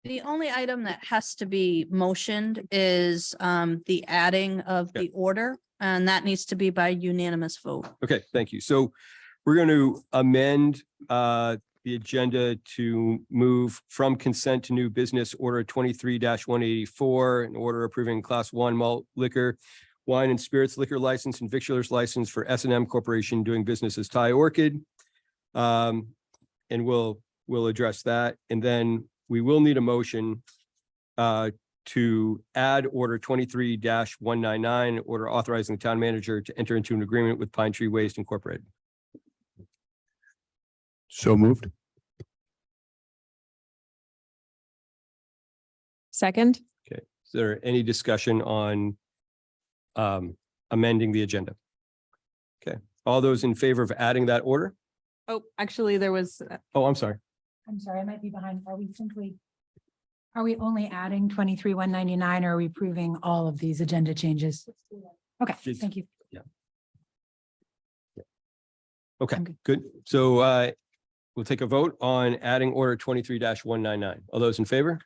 The only item that has to be motioned is the adding of the order, and that needs to be by unanimous vote. Okay, thank you. So we're going to amend the agenda to move from consent to new business order 23-184, an order approving class 1 malt liquor, wine and spirits liquor license and victualers license for S&M Corporation doing business as Thai Orchid. And we'll address that. And then we will need a motion to add order 23-199, order authorizing the town manager to enter into an agreement with Pine Tree Waste Incorporated. So moved. Second. Okay, is there any discussion on amending the agenda? Okay, all those in favor of adding that order? Oh, actually, there was, Oh, I'm sorry. I'm sorry, I might be behind. Are we only adding 23-199 or are we approving all of these agenda changes? Okay, Just- thank you. Okay, I'm good. good. So we'll take a vote on adding order 23-199. All those in favor?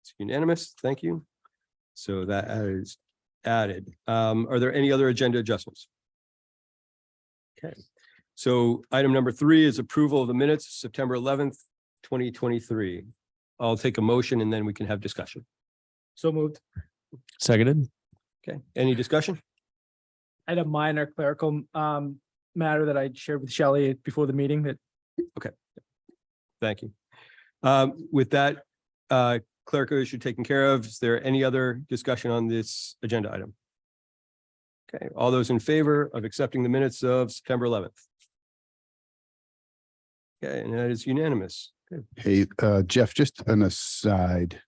It's unanimous. Thank you. So that is added. Are there any other agenda adjustments? Okay, so item number 3 is approval of the minutes, September 11th, 2023. I'll take a motion and then we can have discussion. So moved. Seconded. Okay, any discussion? I had a minor clerical matter that I shared with Shelley before the meeting that Thank you. With that clerical issue taken care of, is there any other discussion on this agenda item? Okay, all those in favor of accepting the minutes of September 11th? Okay, and that is unanimous. Good. Hey, Jeff, just an aside.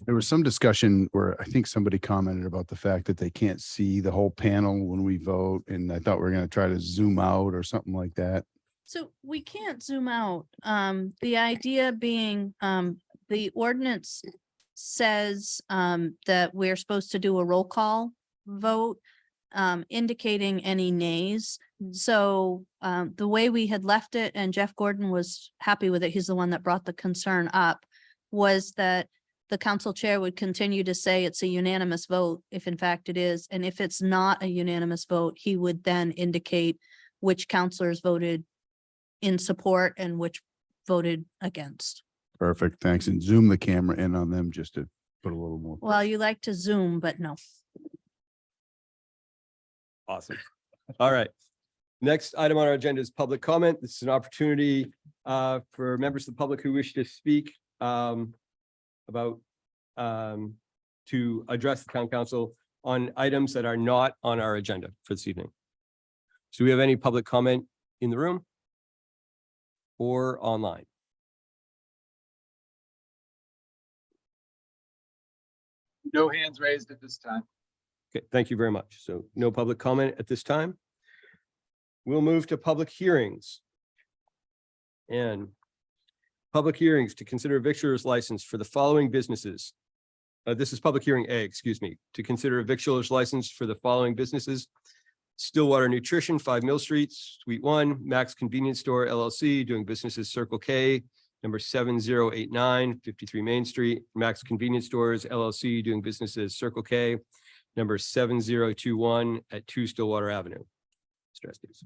There was some discussion where I think somebody commented about the fact that they can't see the whole panel when we vote. And I thought we were going to try to zoom out or something like that. So we can't zoom out. The idea being, the ordinance says that we're supposed to do a roll call vote, indicating any nays. So the way we had left it, and Jeff Gordon was happy with it, he's the one that brought the concern up, was that the council chair would continue to say it's a unanimous vote, if in fact it is. And if it's not a unanimous vote, he would then indicate which councilors voted in support and which voted against. Perfect. Thanks. And zoom the camera in on them just to put a little more. Well, you like to zoom, but no. Awesome. All right. Next item on our agenda is public comment. This is an opportunity for members of the public who wish to speak about to address the town council on items that are not on our agenda for this evening. So do we have any public comment in the room or online? No hands raised at this time. Okay, thank you very much. So no public comment at this time. We'll move to public hearings. And public hearings to consider a victualer's license for the following businesses. This is public hearing A, excuse me, to consider a victualer's license for the following businesses. Stillwater Nutrition, 5 Mill Street, Suite 1, Max Convenience Store LLC, doing business as Circle K, number 7089, 53 Main Street, Max Convenience Stores LLC, doing business as Circle K, number 7021 at 2 Stillwater Avenue. Stress these.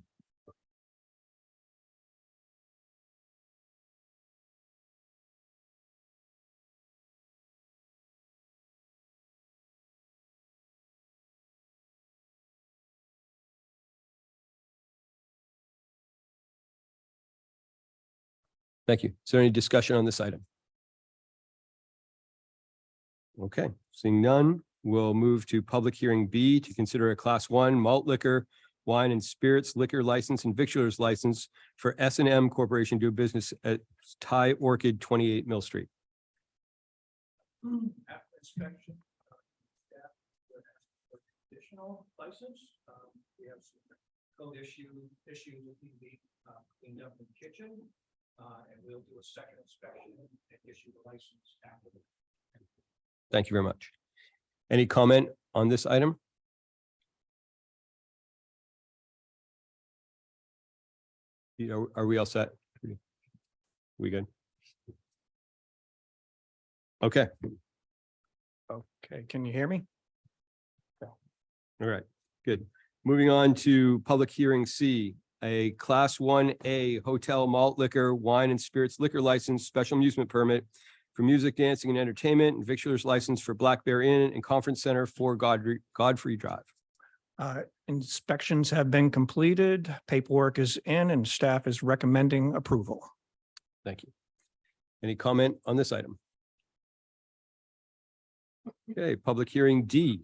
Thank you. Is there any discussion on this item? Okay, seeing none, we'll move to public hearing B to consider a class 1 malt liquor, wine and spirits liquor license and victualer's license for S&M Corporation doing business at Thai Orchid, 28 Mill Street. after inspection, staff would ask for additional license. We have some code issues that need to be cleaned up in the kitchen. And we'll do a second inspection and issue the license after the. Thank you very much. Any comment on this item? You know, are we all set? We good? Okay, Okay, can you hear me? all right, good. Moving on to public hearing C, a Class 1A hotel malt liquor, wine and spirits liquor license, special amusement permit for music, dancing and entertainment and victualers license for Black Bear Inn and Conference Center for Godfrey Drive. Inspections have been completed, paperwork is in, and staff is recommending approval. Thank you. Any comment on this item? Okay, public hearing D.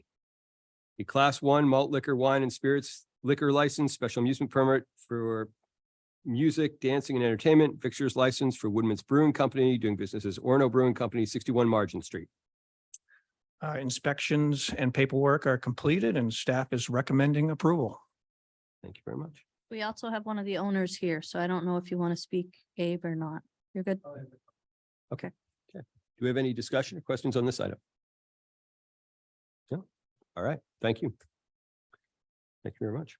A Class 1 malt liquor, wine and spirits liquor license, special amusement permit for music, dancing and entertainment, fixtures license for Woodman's Brewing Company, doing business as Orono Brewing Company, 61 Margin Street. Inspections and paperwork are completed and staff is recommending approval. Thank you very much. We also have one of the owners here, so I don't know if you want to speak, Abe, or not. You're good? Do we have any discussion or questions on this item? No? All right, thank you. Thank you very much.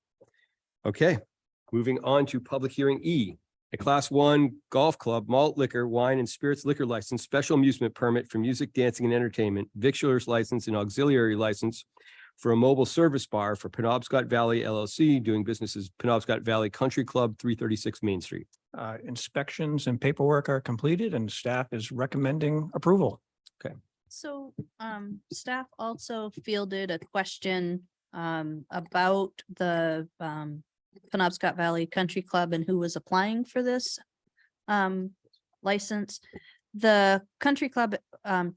Okay, moving on to public hearing E. A Class 1 golf club, malt liquor, wine and spirits liquor license, special amusement permit for music, dancing and entertainment, victualers license and auxiliary license for a mobile service bar for Penobscot Valley LLC, doing business as Penobscot Valley Country Club, 336 Main Street. Inspections and paperwork are completed and staff is recommending approval. So, staff also fielded a question, about the, Penobscot Valley Country Club and who was applying for this, license. The country club,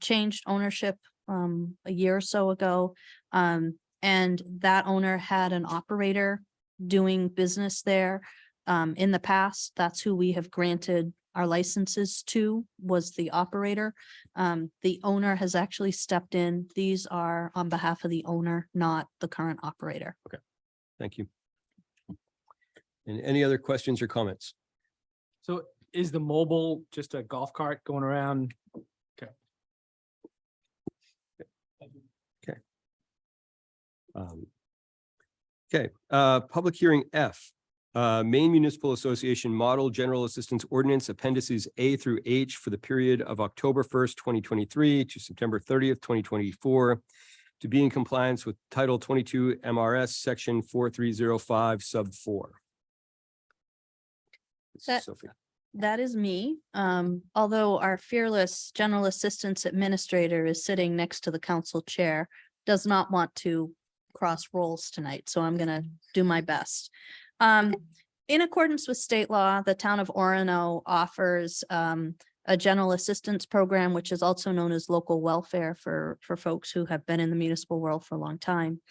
changed ownership, a year or so ago. And that owner had an operator doing business there. In the past, that's who we have granted our licenses to, was the operator. The owner has actually stepped in. These are on behalf of the owner, not the current operator. Thank you. And any other questions or comments? So is the mobile just a golf cart going around? Public hearing F. Maine Municipal Association Model General Assistance Ordinance Appendices A through H for the period of October 1st, 2023 to September 30th, 2024, to be in compliance with Title 22 MRS Section 4305 Sub 4. This is That- Sophie. That is me. Although our fearless general assistance administrator is sitting next to the council chair, does not want to cross roles tonight, so I'm gonna do my best. In accordance with state law, the town of Orono offers a general assistance program, which is also known as local welfare for folks who have been in the municipal world for a long time.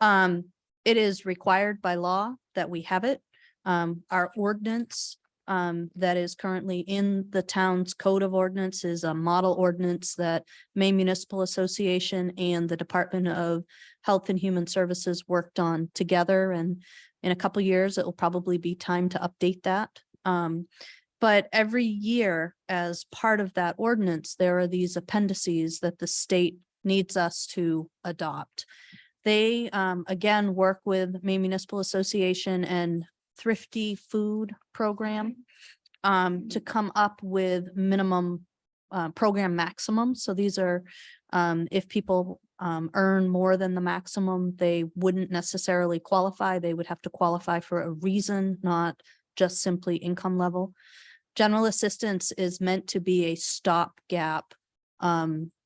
It is required by law that we have it. Our ordinance that is currently in the town's code of ordinance is a model ordinance that Maine Municipal Association and the Department of Health and Human Services worked on together. And in a couple years, it will probably be time to update that. But every year, as part of that ordinance, there are these appendices that the state needs us to adopt. They, again, work with Maine Municipal Association and Thrifty Food Program to come up with minimum program maximum. So these are, if people earn more than the maximum, they wouldn't necessarily qualify. They would have to qualify for a reason, not just simply income level. General assistance is meant to be a stopgap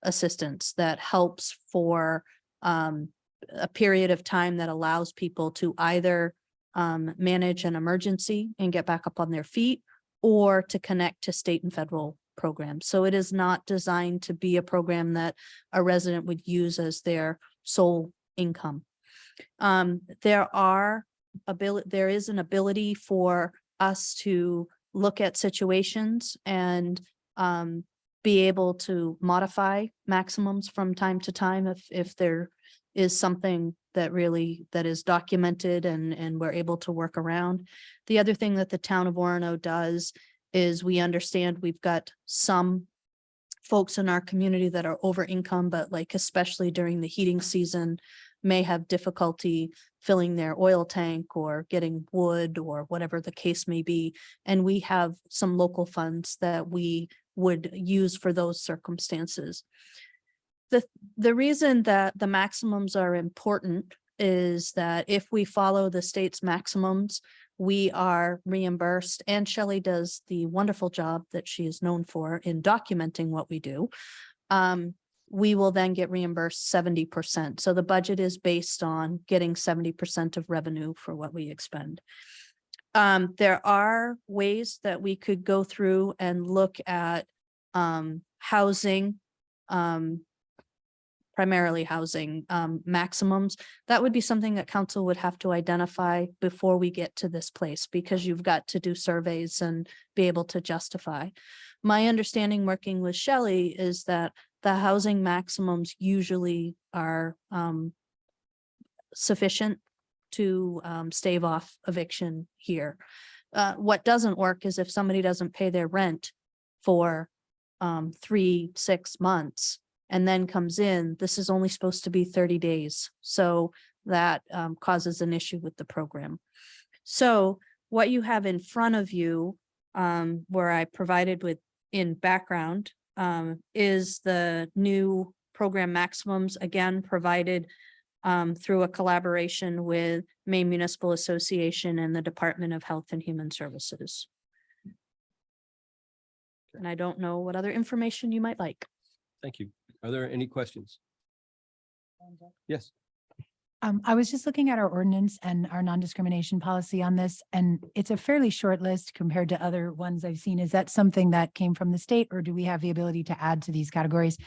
assistance that helps for a period of time that allows people to either manage an emergency and get back up on their feet, or to connect to state and federal programs. So it is not designed to be a program that a resident would use as their sole income. There is an ability for us to look at situations and be able to modify maximums from time to time if there is something that is documented and we're able to work around. The other thing that the town of Orono does is we understand we've got some folks in our community that are over income, but like especially during the heating season, may have difficulty filling their oil tank or getting wood or whatever the case may be. And we have some local funds that we would use for those circumstances. The reason that the maximums are important is that if we follow the state's maximums, we are reimbursed, and Shelley does the wonderful job that she is known for in documenting what we do. We will then get reimbursed 70%. So the budget is based on getting 70% of revenue for what we expend. There are ways that we could go through and look at housing, primarily housing maximums. That would be something that council would have to identify before we get to this place, because you've got to do surveys and be able to justify. My understanding working with Shelley is that the housing maximums usually are sufficient to stave off eviction here. What doesn't work is if somebody doesn't pay their rent for 3-6 months and then comes in, this is only supposed to be 30 days. So that causes an issue with the program. So what you have in front of you, where I provided with in background, is the new program maximums, again, provided through a collaboration with Maine Municipal Association and the Department of Health and Human Services. And I don't know what other information you might like. Thank you. Are there any questions? Yes. I was just looking at our ordinance and our non-discrimination policy on this, and it's a fairly short list compared to other ones I've seen. Is that something that came from the state, or do we have the ability to add to these categories?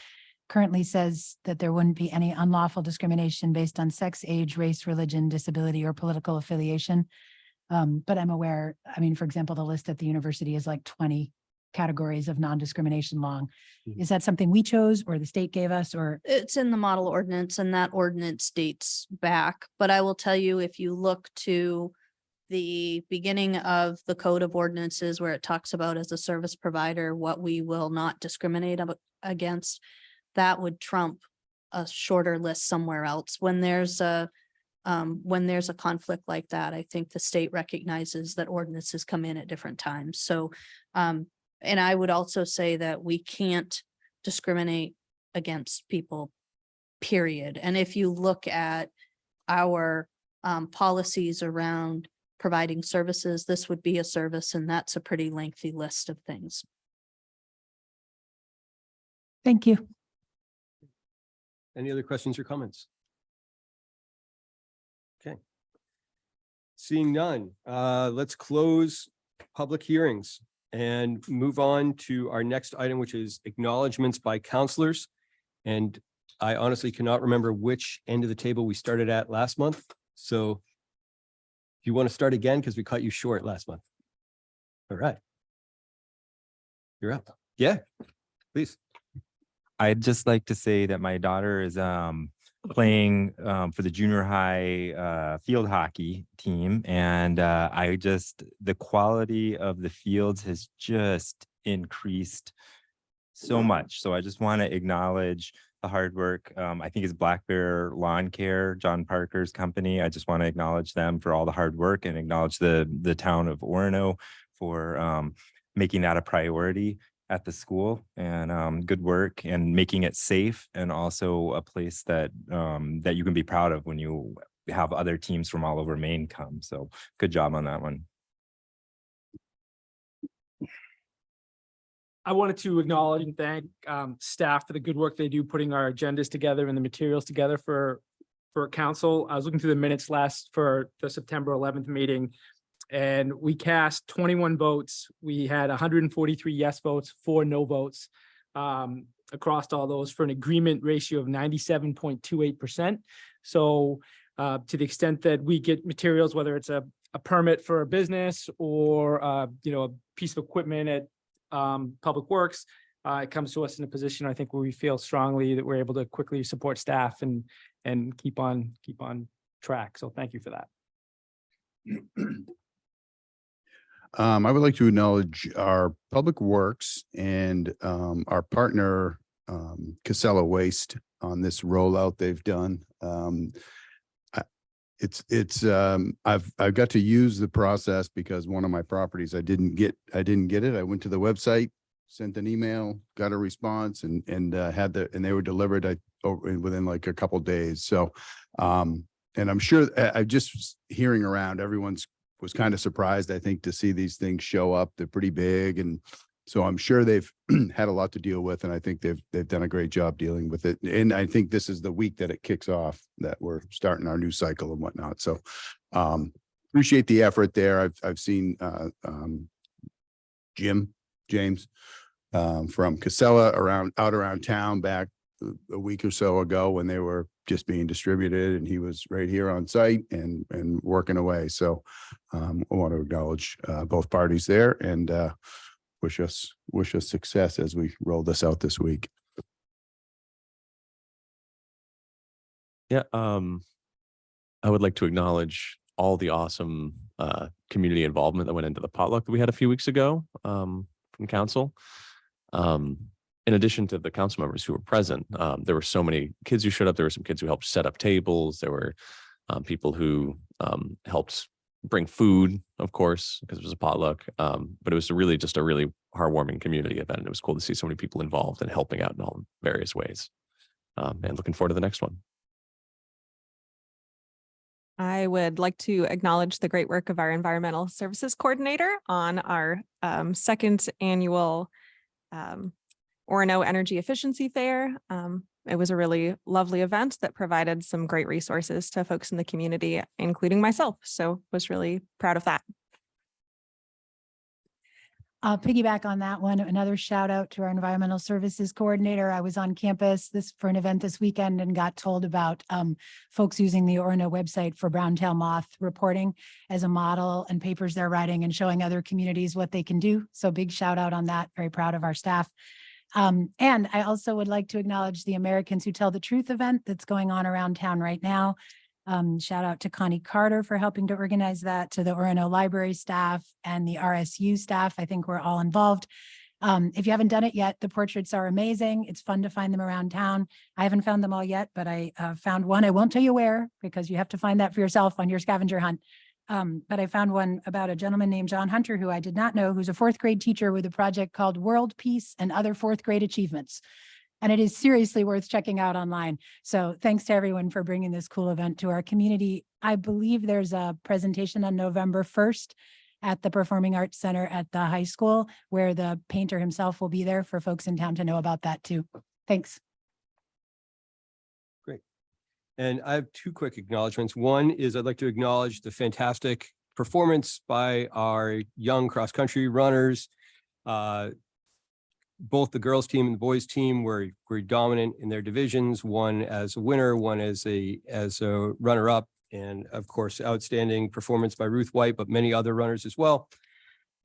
Currently says that there wouldn't be any unlawful discrimination based on sex, age, race, religion, disability, or political affiliation. But I'm aware, I mean, for example, the list at the university is like 20 categories of non-discrimination long. Mhm. Is that something we chose or the state gave us, or? It's in the model ordinance, and that ordinance dates back. But I will tell you, if you look to the beginning of the Code of Ordinances where it talks about as a service provider, what we will not discriminate against, that would trump a shorter list somewhere else. When there's a conflict like that, I think the state recognizes that ordinances come in at different times. So, and I would also say that we can't discriminate against people, period. And if you look at our policies around providing services, this would be a service, and that's a pretty lengthy list of things. Thank you. Any other questions or comments? Okay. Seeing none, let's close public hearings and move on to our next item, which is acknowledgements by counselors. And I honestly cannot remember which end of the table we started at last month. So if you want to start again, because we cut you short last month. All right. You're up. Yeah, please. I'd just like to say that my daughter is playing for the junior high field hockey team, and the quality of the fields has just increased so much. So I just want to acknowledge the hard work. I think it's Black Bear Lawn Care, John Parker's company. I just want to acknowledge them for all the hard work and acknowledge the town of Orono for making that a priority at the school, and good work and making it safe, and also a place that that you can be proud of when you have other teams from all over Maine come. So good job on that one. I wanted to acknowledge and thank staff for the good work they do putting our agendas together and the materials together for council. I was looking through the minutes for the September 11th meeting, and we cast 21 votes. We had 143 yes votes, 4 no votes across all those, for an agreement ratio of 97.28%. So to the extent that we get materials, whether it's a permit for a business or a piece of equipment at Public Works, it comes to us in a position, I think, where we feel strongly that we're able to quickly support staff and keep on track. So thank you for that. I would like to acknowledge our Public Works and our partner Casella Waste on this rollout they've done. I've got to use the process because one of my properties I didn't get it. I went to the website, sent an email, got a response and they were delivered within like a couple days. So, and I'm sure I just hearing around, everyone's was kind of surprised, I think, to see these things show up. They're pretty big. And so I'm sure they've had a lot to deal with, and I think they've done a great job dealing with it. And I think this is the week that it kicks off, that we're starting our new cycle and whatnot. So appreciate the effort there. I've seen James from Casella out around town back a week or so ago when they were just being distributed, and he was right here on site and working away. So I want to acknowledge both parties there and wish us success as we roll this out this week. Yeah, I would like to acknowledge all the awesome community involvement that went into the potluck that we had a few weeks ago from council. In addition to the council members who were present, there were so many kids who showed up. There were some kids who helped set up tables. There were people who helped bring food, of course, because it was a potluck. But it was really just a really heartwarming community event. And it was cool to see so many people involved and helping out in all various ways. And looking forward to the next one. I would like to acknowledge the great work of our environmental services coordinator on our second annual Orono Energy Efficiency Fair. It was a really lovely event that provided some great resources to folks in the community, including myself. So was really proud of that. I'll piggyback on that one. Another shout out to our environmental services coordinator. I was on campus for an event this weekend and got told about folks using the Orono website for brown-tail moth reporting as a model and papers they're writing and showing other communities what they can do. So big shout out on that. Very proud of our staff. And I also would like to acknowledge the Americans Who Tell the Truth event that's going on around town right now. Shout out to Connie Carter for helping to organize that, to the Orono Library staff and the RSU staff. I think we're all involved. If you haven't done it yet, the portraits are amazing. It's fun to find them around town. I haven't found them all yet, but I found one. I won't tell you where because you have to find that for yourself on your scavenger hunt. But I found one about a gentleman named John Hunter, who I did not know, who's a fourth grade teacher with a project called World Peace and Other Fourth Grade Achievements. And it is seriously worth checking out online. So thanks to everyone for bringing this cool event to our community. I believe there's a presentation on November 1st at the Performing Arts Center at the high school, where the painter himself will be there for folks in town to know about that too. Thanks. Great. And I have two quick acknowledgements. One is I'd like to acknowledge the fantastic performance by our young cross-country runners. Both the girls team and the boys team were dominant in their divisions, one as a winner, one as a runner-up, and of course, outstanding performance by Ruth White, but many other runners as well.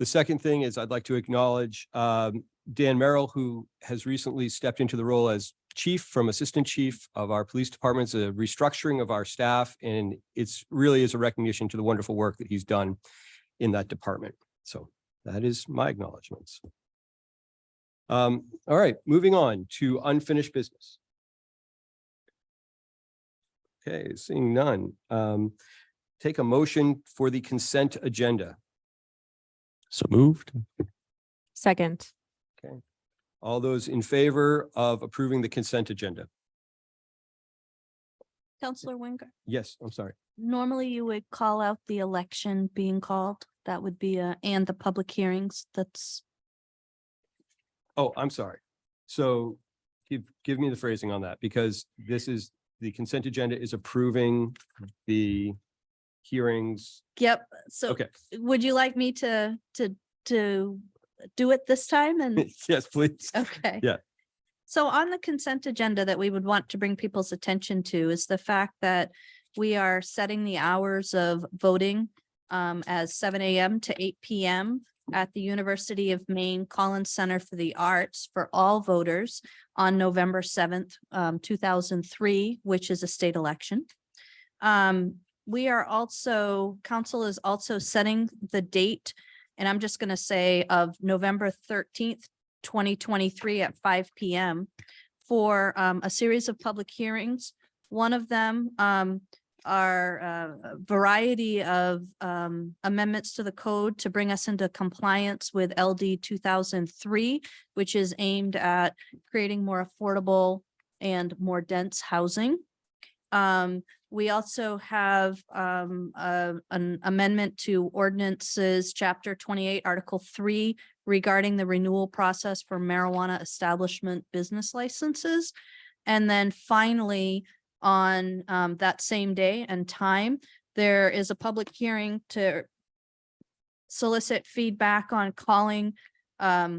The second thing is I'd like to acknowledge Dan Merrill, who has recently stepped into the role as chief from assistant chief of our police departments, a restructuring of our staff, and it's really is a recognition to the wonderful work that he's done in that department. So that is my acknowledgements. All right, moving on to unfinished business. Okay, seeing none. Take a motion for the consent agenda. So moved. Second. Okay. All those in favor of approving the consent agenda? Counselor Winger, Yes, I'm sorry. normally you would call out the election being called. That would be and the public hearings. That's Oh, I'm sorry. So give me the phrasing on that, because this is the consent agenda is approving the hearings. yep. So Okay, would you like me to do it this time? And yes, please. okay. Yeah. So on the consent agenda that we would want to bring people's attention to is the fact that we are setting the hours of voting as 7 a.m. to 8 p.m. at the University of Maine Collins Center for the Arts for all voters on November 7th, 2003, which is a state election. We are also, council is also setting the date, and I'm just going to say of November 13th, 2023 at 5 p.m. for a series of public hearings. One of them variety of amendments to the code to bring us into compliance with LD 2003, which is aimed at creating more affordable and more dense housing. We also have an amendment to ordinances, chapter 28, article 3, regarding the renewal process for marijuana establishment business licenses. And then finally, on that same day and time, there is a public hearing to solicit feedback on calling a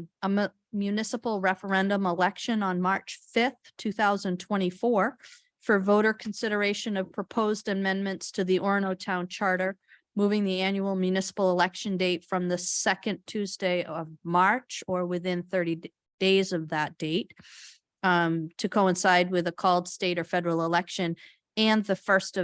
municipal referendum election on March 5th, 2024 for voter consideration of proposed amendments to the Orono Town Charter, moving the annual municipal election date from the second Tuesday of March or within 30 days of that date to coincide with a called state or federal election, and the first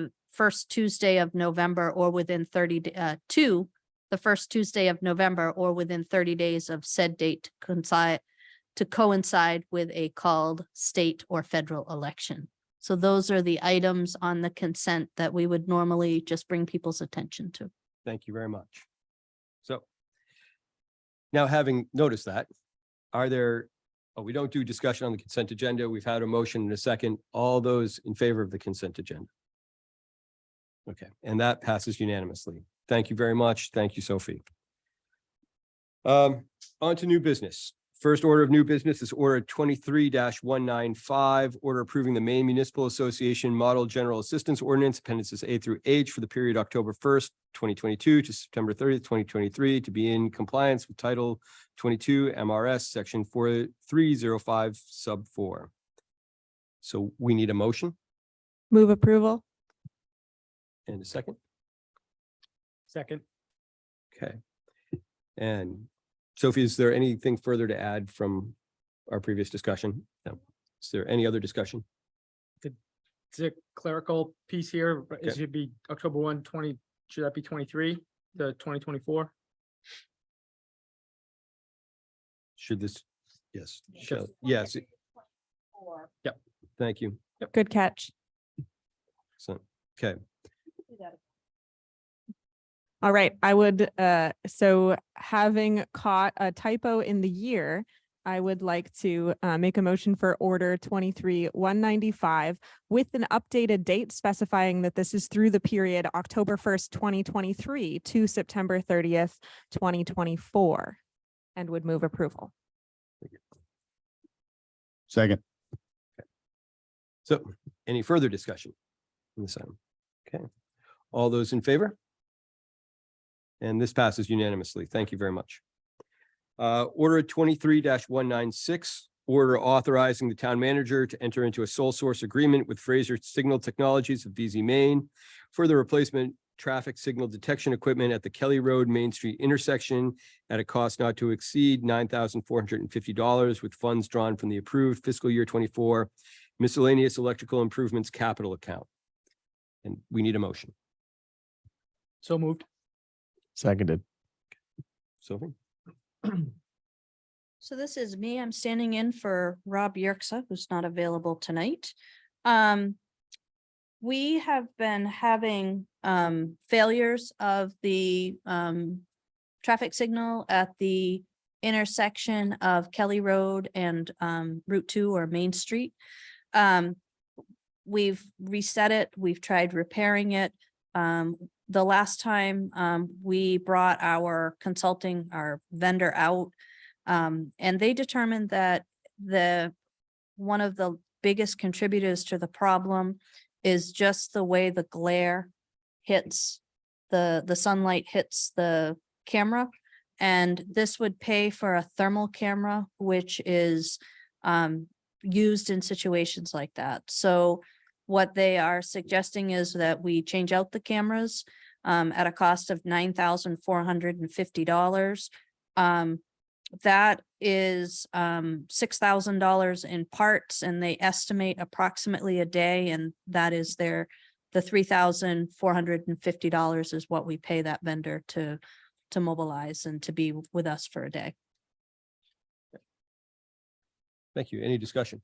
Tuesday of November or within 30 to the first Tuesday of November or within 30 days of said date to coincide with a called state or federal election. So those are the items on the consent that we would normally just bring people's attention to. Thank you very much. So now, having noticed that, are there, we don't do discussion on the consent agenda. We've had a motion and a second. All those in favor of the consent agenda? Okay, and that passes unanimously. Thank you very much. Thank you, Sophie. On to new business. First order of new business is order 23-195, order approving the Maine Municipal Association Model General Assistance Ordinance, appendices A through H for the period October 1st, 2022 to September 30th, 2023, to be in compliance with Title 22 MRS Section 4305 sub 4. So we need a motion Move approval. and a second. Second. Okay. And Sophie, is there anything further to add from our previous discussion? No. Is there any other discussion? It's a clerical piece here. It Okay. should be October 1, 20, should that be 23, the 2024? Should this, yes, Should- yes, Yep. thank you. Good catch. Excellent. Okay, All right, I would, so having caught a typo in the year, I would like to make a motion for order 23-195 with an updated date specifying that this is through the period October 1st, 2023 to September 30th, 2024, and would move approval. Second. so any further discussion on this item? Okay, all those in favor? And this passes unanimously. Thank you very much. Order 23-196, order authorizing the town manager to enter into a sole source agreement with Fraser Signal Technologies of VZ Maine for the replacement traffic signal detection equipment at the Kelly Road Main Street intersection at a cost not to exceed $9,450 with funds drawn from the approved fiscal year 24 miscellaneous electrical improvements capital account. And we need a motion. So moved. Seconded. Sophie? So this is me. I'm standing in for Rob Yerxa, who's not available tonight. We have been having failures of the traffic signal at the intersection of Kelly Road and Route 2 or Main Street. We've reset it. We've tried repairing it. The last time we brought our vendor out, and they determined that one of the biggest contributors to the problem is just the way the glare hits the sunlight hits the camera. And this would pay for a thermal camera, which is used in situations like that. So what they are suggesting is that we change out the cameras at a cost of $9,450. That is $6,000 in parts, and they estimate approximately a day, and that is the $3,450 is what we pay that vendor to mobilize and to be with us for a day. Thank you. Any discussion?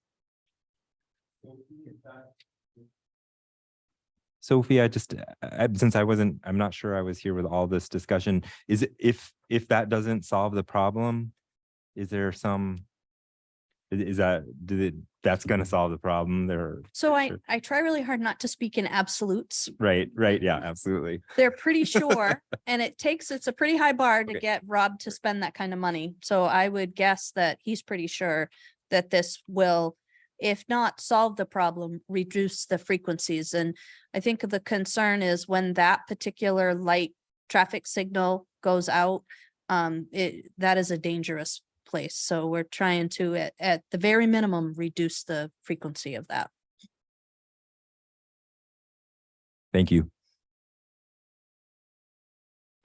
Sophie, since I'm not sure I was here with all this discussion, is it, if that doesn't solve the problem, is there that's going to solve the problem there? So I try really hard not to speak in absolutes. Right, yeah, absolutely. They're pretty sure, and it's a pretty high bar to Okay. get Rob to spend that kind of money. So I would guess that he's pretty sure that this will, if not solve the problem, reduce the frequencies. And I think the concern is when that particular light traffic signal goes out, that is a dangerous place. So we're trying to, at the very minimum, reduce the frequency of that. Thank you.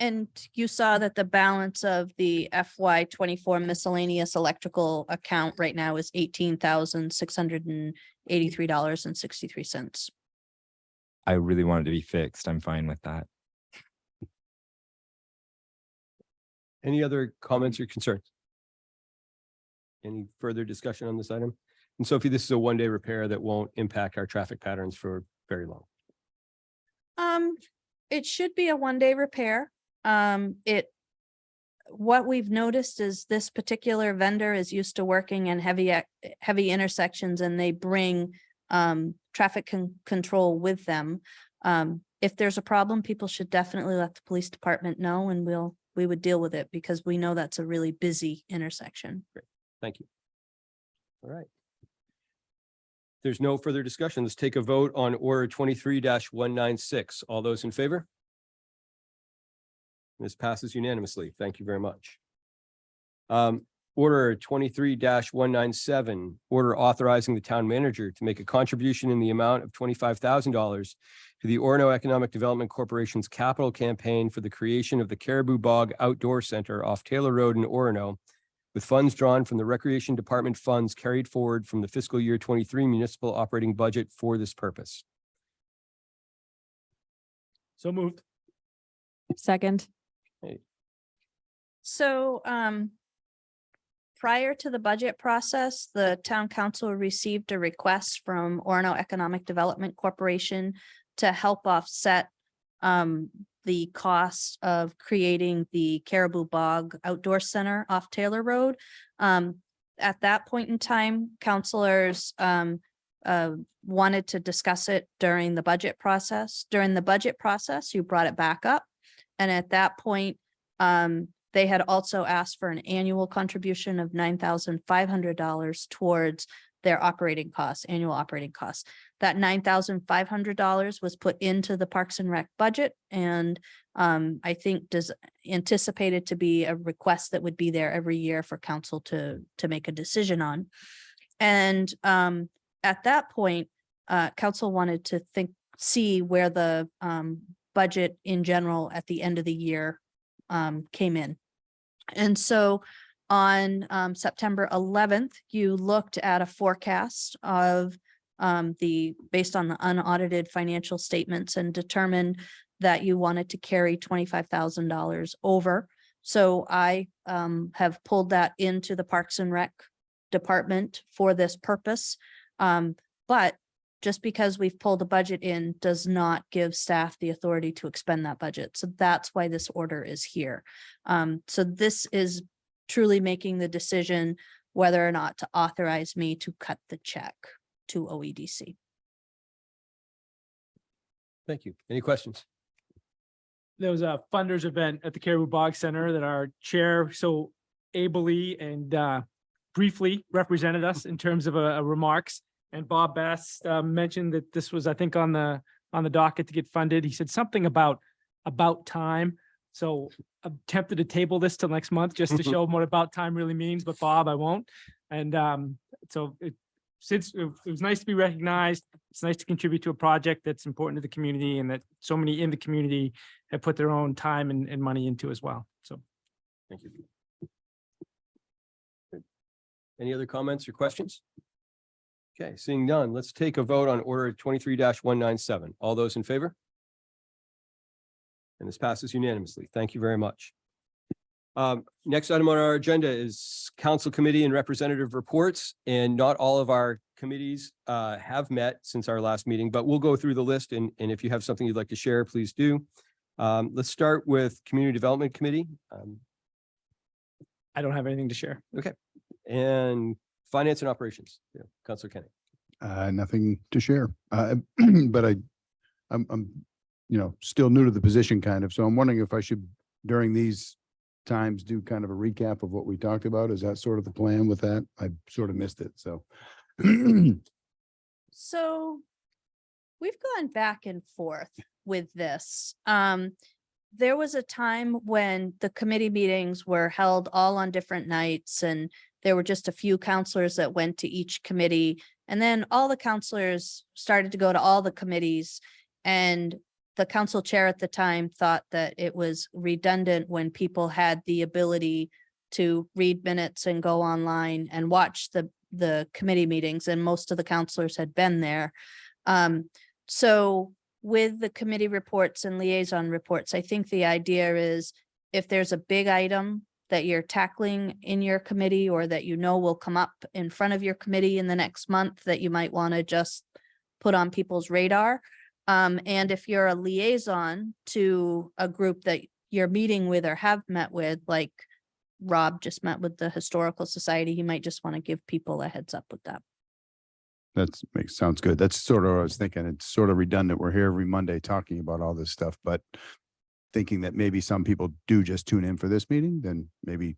And you saw that the balance of the FY24 miscellaneous electrical account right now is $18,683.63. I really want it to be fixed. I'm fine with that. Any other comments or concerns? Any further discussion on this item? And Sophie, this is a one-day repair that won't impact our traffic patterns for very long. It should be a one-day repair. What we've noticed is this particular vendor is used to working in heavy intersections, and they bring traffic control with them. If there's a problem, people should definitely let the police department know, and we would deal with it because we know that's a really busy intersection. Great. Thank you. All right. There's no further discussion. Let's take a vote on order 23-196. All those in favor? This passes unanimously. Thank you very much. Order 23-197, order authorizing the town manager to make a contribution in the amount of $25,000 to the Orono Economic Development Corporation's capital campaign for the creation of the Caribou Bog Outdoor Center off Taylor Road in Orono, with funds drawn from the Recreation Department funds carried forward from the fiscal year 23 municipal operating budget for this purpose. So moved. Second. So, prior to the budget process, the town council received a request from Orono Economic Development Corporation to help offset the cost of creating the Caribou Bog Outdoor Center off Taylor Road. At that point in time, councilors wanted to discuss it during the budget process. During the budget process, you brought it back up. And at that point, they had also asked for an annual contribution of $9,500 towards their operating costs, annual operating costs. That $9,500 was put into the Parks and Rec budget, and I think anticipated to be a request that would be there every year for council to make a decision on. And at that point, council wanted to see where the budget in general at the end of the year came in. And so on September 11th, you looked at a forecast of based on the unaudited financial statements and determined that you wanted to carry $25,000 over. So I have pulled that into the Parks and Rec department for this purpose. But just because we've pulled the budget in does not give staff the authority to expend that budget. So that's why this order is here. So this is truly making the decision whether or not to authorize me to cut the check to OEDC. Thank you. Any questions? There was a funders event at the Caribou Bog Center that our chair so ably and briefly represented us in terms of remarks. And Bob Bass mentioned that this was, I think, on the docket to get funded. He said something about time. So I'm tempted to table this till next month just to show him what about time really means, but Bob, I won't. And since it was nice to be recognized, it's nice to contribute to a project that's important to the community and that so many in the community have put their own time and money into as well. So Thank you. Good. Any other comments or questions? Okay, seeing none, let's take a vote on order 23-197. All those in favor? And this passes unanimously. Thank you very much. Next item on our agenda is council committee and representative reports, and not all of our committees have met since our last meeting, but we'll go through the list, and if you have something you'd like to share, please do. Let's start with Community Development Committee. I don't have anything to share. And Finance and Operations, yeah, Councilor Kenny. Nothing to share. But I'm, still new to the position kind of, so I'm wondering if I should, during these times, do kind of a recap of what we talked about. Is that sort of the plan with that? I sort of missed it, so. So we've gone back and forth with this. There was a time when the committee meetings were held all on different nights, and there were just a few counselors that went to each committee. And then all the counselors started to go to all the committees, and the council chair at the time thought that it was redundant when people had the ability to read minutes and go online and watch the committee meetings, and most of the counselors had been there. So with the committee reports and liaison reports, I think the idea is if there's a big item that you're tackling in your committee, or that will come up in front of your committee in the next month, that you might want to just put on people's radar. And if you're a liaison to a group that you're meeting with or have met with, like Rob just met with the Historical Society, he might just want to give people a heads up with that. Sounds good. That's sort of what I was thinking. It's sort of redundant. We're here every Monday talking about all this stuff, but thinking that maybe some people do just tune in for this meeting, then maybe,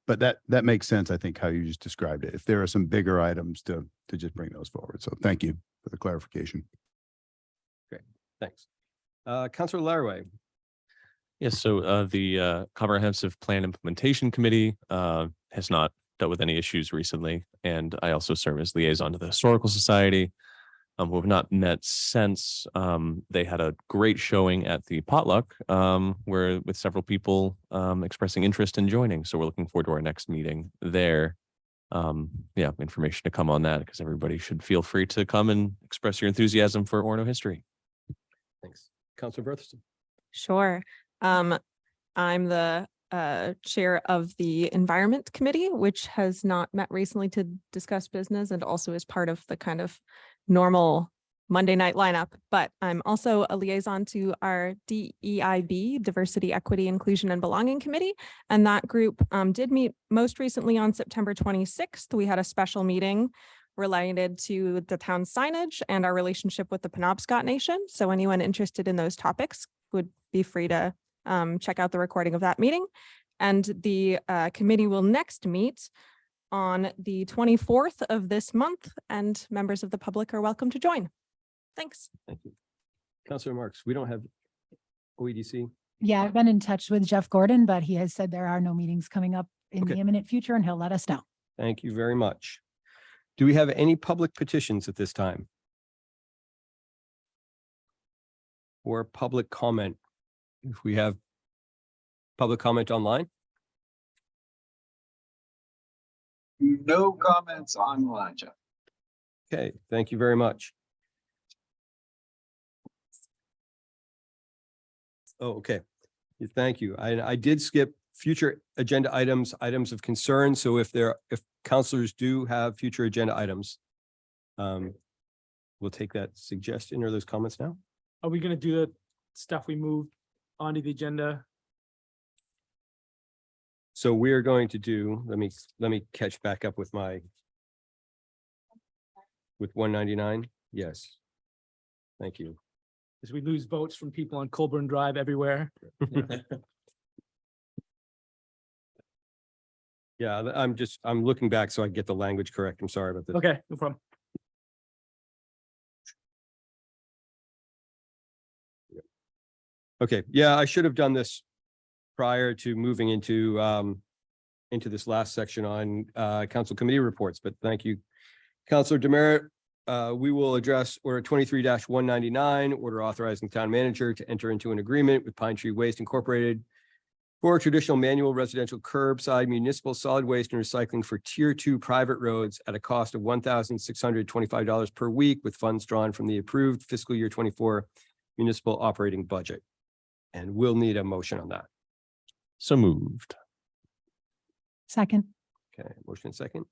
but that makes sense. I think how you just described it. If there are some bigger items to just bring those forward. So thank you for the clarification. Great, thanks. Councilor Laraway. Yes, so the Comprehensive Plan Implementation Committee has not dealt with any issues recently, and I also serve as liaison to the Historical Society, who have not met since. They had a great showing at the potluck, where with several people expressing interest in joining. So we're looking forward to our next meeting there. Yeah, information to come on that, because everybody should feel free to come and express your enthusiasm for Orono history. Thanks. Councilor Berthelsen. Sure. I'm the chair of the Environment Committee, which has not met recently to discuss business, and also is part of the kind of normal Monday night lineup. But I'm also a liaison to our DEIB, Diversity, Equity, Inclusion, and Belonging Committee. And that group did meet most recently on September 26th. We had a special meeting related to the town signage and our relationship with the Penobscot Nation. So anyone interested in those topics would be free to check out the recording of that meeting. And the committee will next meet on the 24th of this month, and members of the public are welcome to join. Thanks. Thank you. Councilor Marks, we don't have OEDC. Yeah, I've been in touch with Jeff Gordon, but he has said there are no meetings coming up in the Okay. imminent future, and he'll let us know. Thank you very much. Do we have any public petitions at this time? Or public comment? If we have public comment online? No comments online, Jeff. Okay, thank you very much. Oh, okay. Thank you. I did skip future agenda items of concern. So if counselors do have future agenda items, we'll take that suggestion or those comments now. Are we gonna do the stuff we moved onto the agenda? So we're going to do, let me catch back up with 199. Yes. Thank you. As we lose votes from people on Colburn Drive everywhere. Yeah, I'm looking back so I get the language correct. I'm sorry about this. Okay, no problem. Okay, yeah, I should have done this prior to moving into this last section on council committee reports, but thank you. Councilor Demerit, we will address order 23-199, order authorizing town manager to enter into an agreement with Pine Tree Waste Incorporated for traditional manual residential curbside municipal solid waste and recycling for tier 2 private roads at a cost of $1,625 per week, with funds drawn from the approved fiscal year 24 municipal operating budget. And we'll need a motion on that. So moved. Second. Okay, motion and second.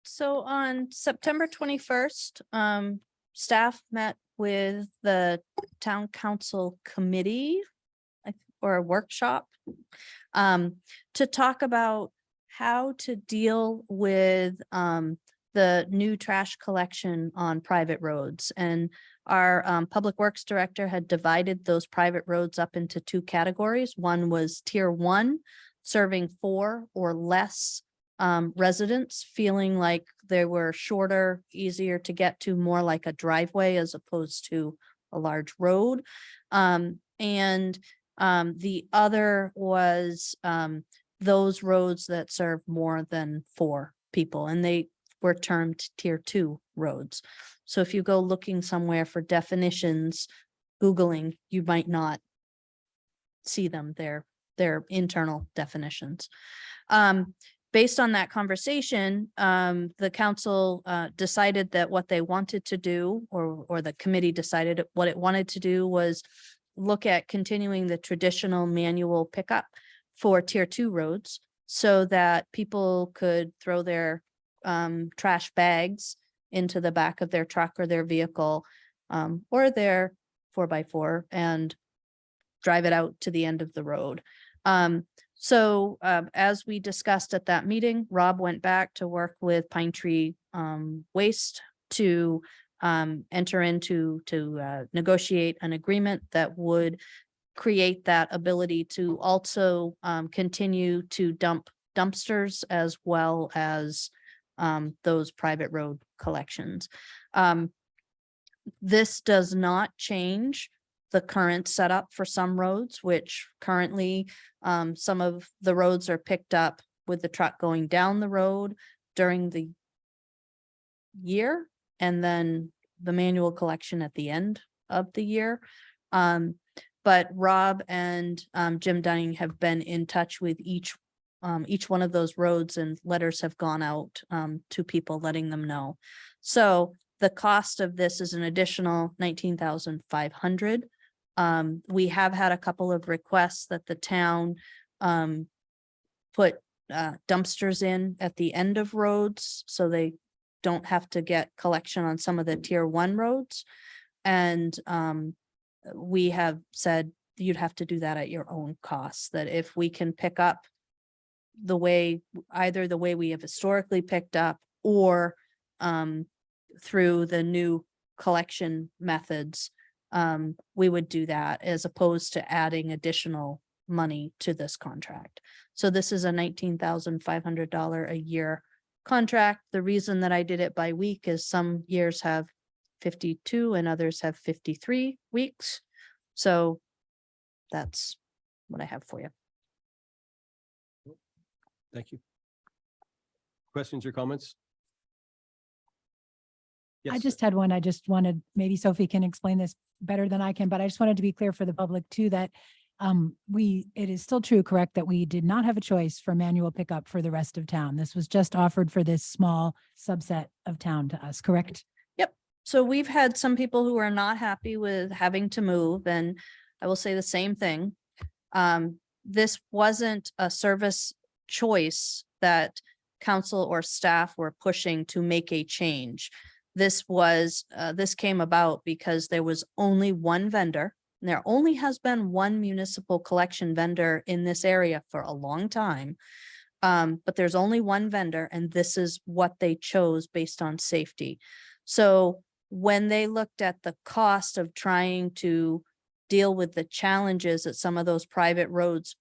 So on September 21st, staff met with the town council committee or a workshop to talk about how to deal with the new trash collection on private roads. And our public works director had divided those private roads up into two categories. One was tier 1, serving 4 or less residents, feeling like they were shorter, easier to get to, more like a driveway as opposed to a large road. And the other was those roads that serve more than 4 people, and they were termed tier 2 roads. So if you go looking somewhere for definitions, Googling, you might not see them. They're internal definitions. Based on that conversation, the council decided that what they wanted to do, or the committee decided what it wanted to do, was look at continuing the traditional manual pickup for tier 2 roads so that people could throw their trash bags into the back of their truck or their vehicle or their 4x4 and drive it out to the end of the road. So as we discussed at that meeting, Rob went back to work with Pine Tree Waste to enter into negotiate an agreement that would create that ability to also continue to dump dumpsters as well as those private road collections. This does not change the current setup for some roads, which currently some of the roads are picked up with the truck going down the road during the year and then the manual collection at the end of the year. But Rob and Jim Dunning have been in touch with each one of those roads, and letters have gone out to people letting them know. So the cost of this is an additional $19,500. We have had a couple of requests that the town put dumpsters in at the end of roads so they don't have to get collection on some of the tier 1 roads. And we have said you'd have to do that at your own cost, that if we can pick up either the way we have historically picked up or through the new collection methods, we would do that as opposed to adding additional money to this contract. So this is a $19,500 a year contract. The reason that I did it by week is some years have 52 and others have 53 weeks. So that's what I have for you. Thank you. Questions or comments? I Yes. just had one. I just wanted, maybe Sophie can explain this better than I can, but I just wanted to be clear for the public too, that it is still true, correct, that we did not have a choice for manual pickup for the rest of town. This was just offered for this small subset of town to us, correct? So we've had some people who are not happy with having to move, and I will say the same thing. This wasn't a service choice that council or staff were pushing to make a change. This came about because there was only one vendor. And there only has been one municipal collection vendor in this area for a long time. But there's only one vendor, and this is what they chose based on safety. So when they looked at the cost of trying to deal with the challenges that some of those private roads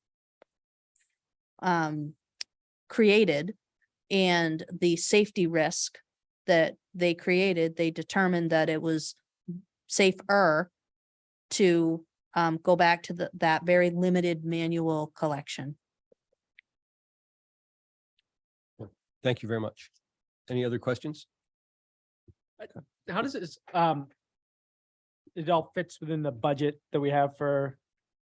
created and the safety risk that they created, they determined that it was safer to go back to that very limited manual collection. Thank you very much. Any other questions? How does this, it all fits within the budget that we have for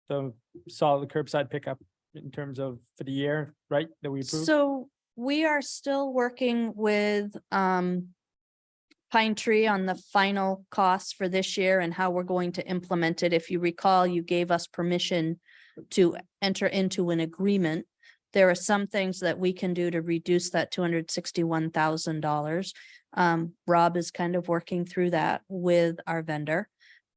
the solid curbside pickup in terms of for the year, right? That we approved? So we are still working with Pine Tree on the final costs for this year and how we're going to implement it. If you recall, you gave us permission to enter into an agreement there are some things that we can do to reduce that $261,000. Rob is kind of working through that with our vendor.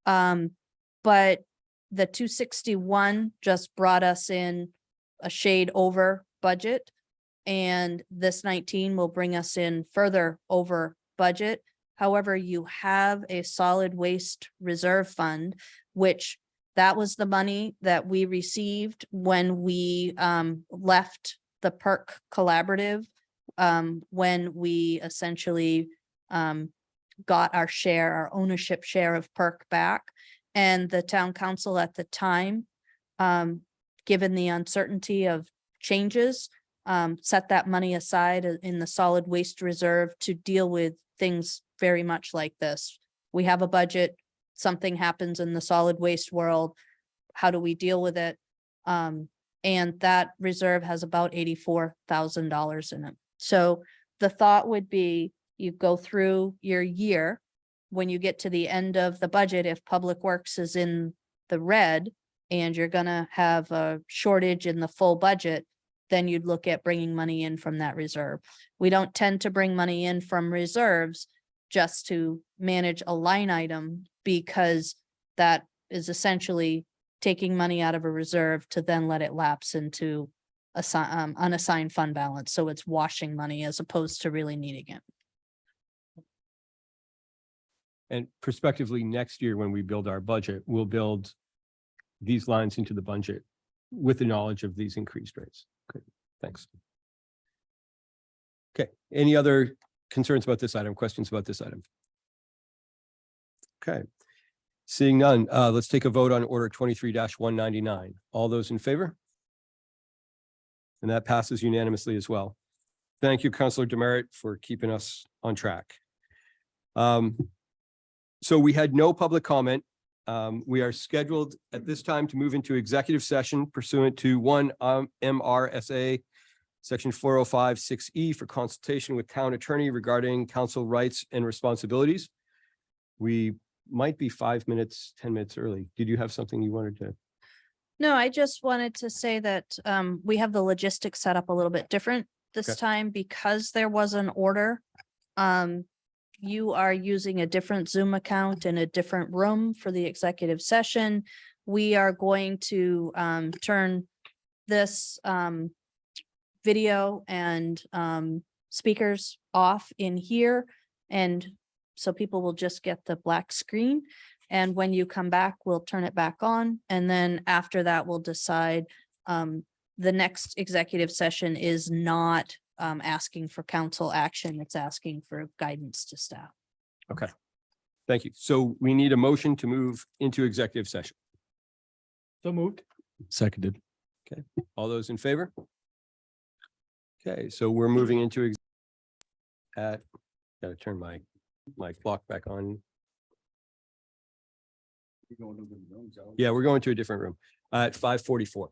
But the 261 just brought us in a shade over budget. And this 19 will bring us in further over budget. However, you have a solid waste reserve fund, which that was the money that we received when we left the PERC collaborative, when we essentially got our share, our ownership share of PERC back. And the town council at the time, given the uncertainty of changes, set that money aside in the solid waste reserve to deal with things very much like this. We have a budget, something happens in the solid waste world. How do we deal with it? And that reserve has about $84,000 in it. So the thought would be you go through your year. When you get to the end of the budget, if Public Works is in the red and you're gonna have a shortage in the full budget, then you'd look at bringing money in from that reserve. We don't tend to bring money in from reserves just to manage a line item, because that is essentially taking money out of a reserve to then let it lapse into unassigned fund balance. So it's washing money as opposed to really needing it. And prospectively, next year, when we build our budget, we'll build these lines into the budget with the knowledge of these increased rates. Okay, thanks. Okay, any other concerns about this item, questions about this item? Okay, seeing none, let's take a vote on order 23-199. All those in favor? And that passes unanimously as well. Thank you, Councilor Demerit, for keeping us on track. So we had no public comment. We are scheduled at this time to move into executive session pursuant to one MRSA section 405(6)E for consultation with town attorney regarding council rights and responsibilities. We might be 5 minutes, 10 minutes early. Did you have something you wanted to? No, I just wanted to say that we have the logistics set up a little bit different this Okay. time because there was an order. You are using a different Zoom account in a different room for the executive session. We are going to turn this video and speakers off in here. And so people will just get the black screen. And when you come back, we'll turn it back on. And then after that, we'll decide the next executive session is not asking for council action. It's asking for guidance to staff. Okay, thank you. So we need a motion to move into executive session. So moved. Seconded. All those in favor? Okay, so we're moving into gotta turn my clock back on. Yeah, we're going to a different room at 5:44.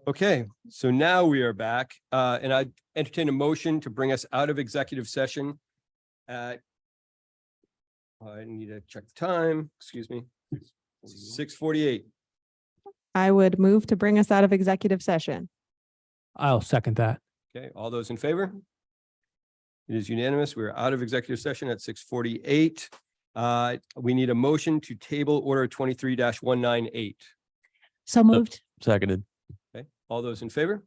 Okay, so now we are back, and I entertain a motion to bring us out of executive session at I need to check the time, excuse me, 6:48. I would move to bring us out of executive session. I'll second that. Okay, all those in favor? It is unanimous. We're out of executive session at 6:48. We need a motion to table order 23-198. So moved. Seconded. Okay, all those in favor?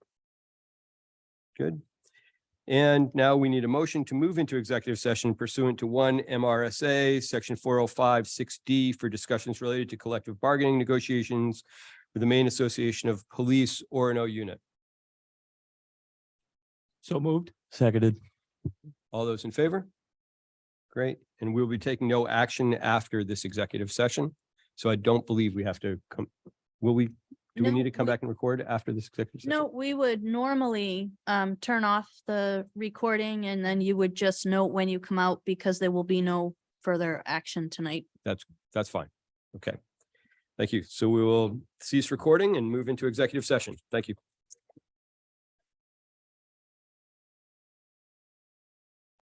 Good. And now we need a motion to move into executive session pursuant to 1 MRSA, section 405-6D for discussions related to collective bargaining negotiations with the Maine Association of Police Orono Unit. So moved. Seconded. All those in favor? Great. And we'll be taking no action after this executive session. So I don't believe we have to come. Will we, do we No, need to come back and record after this executive session? No, we would normally turn off the recording and then you would just note when you come out because there will be no further action tonight. That's fine. Okay. Thank you. So we will cease recording and move into executive session. Thank you.